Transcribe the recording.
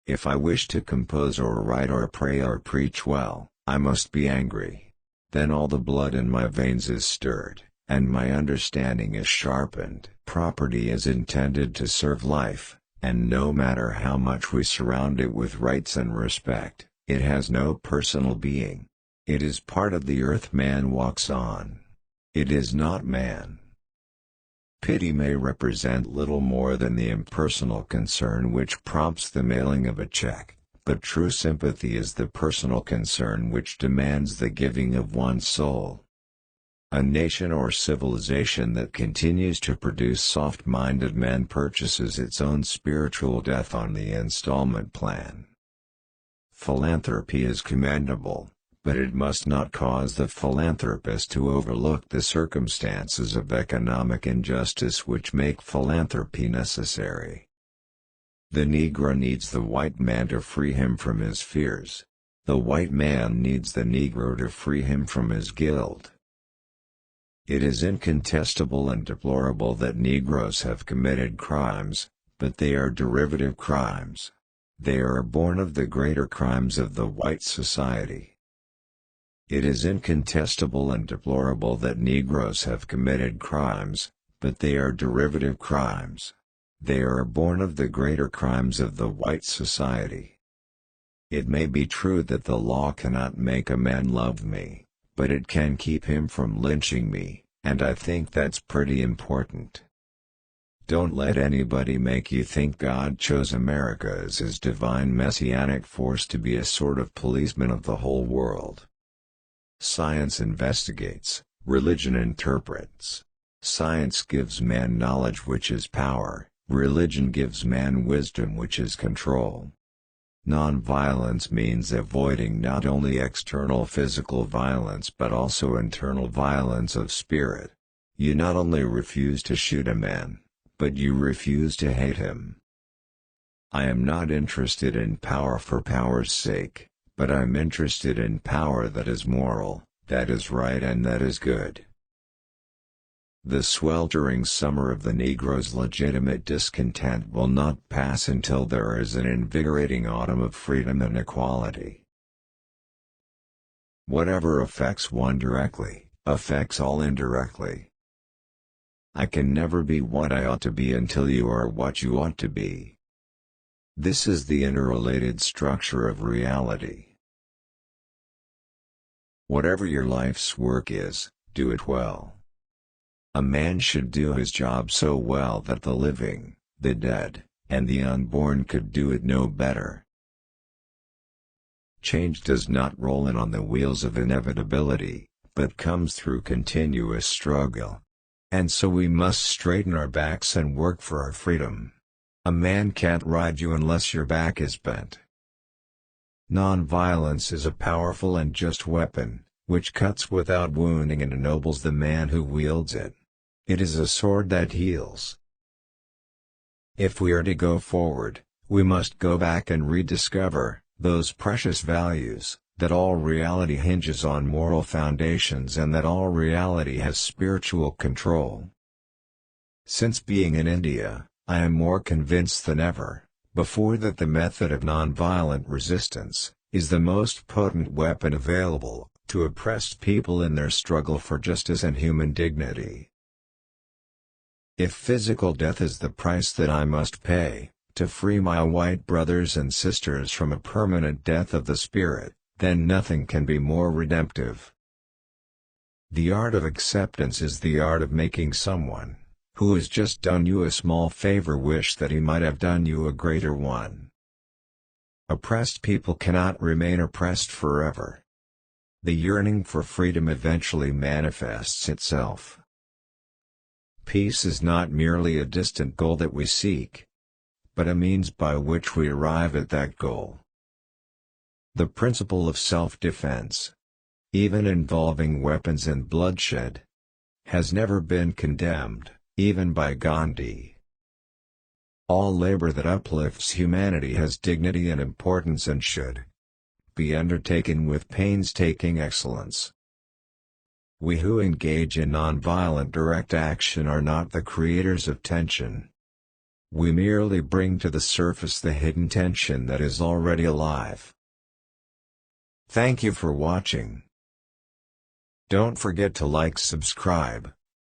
If I wish to compose or write or pray or preach well, I must be angry. Then all the blood in my veins is stirred, and my understanding is sharpened. Property is intended to serve life, and no matter how much we surround it with rights and respect, it has no personal being. It is part of the earth man walks on. It is not man. Pity may represent little more than the impersonal concern which prompts the mailing of a check, but true sympathy is the personal concern which demands the giving of one's soul. A nation or civilization that continues to produce soft-minded men purchases its own spiritual death on the installment plan. Philanthropy is commendable, but it must not cause the philanthropist to overlook the circumstances of economic injustice which make philanthropy necessary. The Negro needs the white man to free him from his fears. The white man needs the Negro to free him from his guilt. It is incontestable and deplorable that Negroes have committed crimes, but they are derivative crimes. They are born of the greater crimes of the white society. It is incontestable and deplorable that Negroes have committed crimes, but they are derivative crimes. They are born of the greater crimes of the white society. It may be true that the law cannot make a man love me, but it can keep him from lynching me, and I think that's pretty important. Don't let anybody make you think God chose America as his divine messianic force to be a sort of policeman of the whole world. Science investigates, religion interprets. Science gives man knowledge which is power, religion gives man wisdom which is control. Nonviolence means avoiding not only external physical violence but also internal violence of spirit. You not only refuse to shoot a man, but you refuse to hate him. I am not interested in power for power's sake, but I'm interested in power that is moral, that is right and that is good. The sweltering summer of the Negro's legitimate discontent will not pass until there is an invigorating autumn of freedom and equality. Whatever affects one directly, affects all indirectly. I can never be what I ought to be until you are what you ought to be. This is the interrelated structure of reality. Whatever your life's work is, do it well. A man should do his job so well that the living, the dead, and the unborn could do it no better. Change does not roll in on the wheels of inevitability, but comes through continuous struggle. And so we must straighten our backs and work for our freedom. A man can't ride you unless your back is bent. Nonviolence is a powerful and just weapon, which cuts without wounding and ennobles the man who wields it. It is a sword that heals. If we are to go forward, we must go back and rediscover those precious values, that all reality hinges on moral foundations and that all reality has spiritual control. Since being in India, I am more convinced than ever, before, that the method of nonviolent resistance is the most potent weapon available to oppressed people in their struggle for justice and human dignity. If physical death is the price that I must pay, to free my white brothers and sisters from a permanent death of the spirit, then nothing can be more redemptive. The art of acceptance is the art of making someone, who has just done you a small favor, wish that he might have done you a greater one. Oppressed people cannot remain oppressed forever. The yearning for freedom eventually manifests itself. Peace is not merely a distant goal that we seek, but a means by which we arrive at that goal. The principle of self-defense, even involving weapons and bloodshed, has never been condemned, even by Gandhi. All labor that uplifts humanity has dignity and importance and should be undertaken with painstaking excellence. We who engage in nonviolent direct action are not the creators of tension. We merely bring to the surface the hidden tension that is already alive. Thank you for watching. Don't forget to like, subscribe,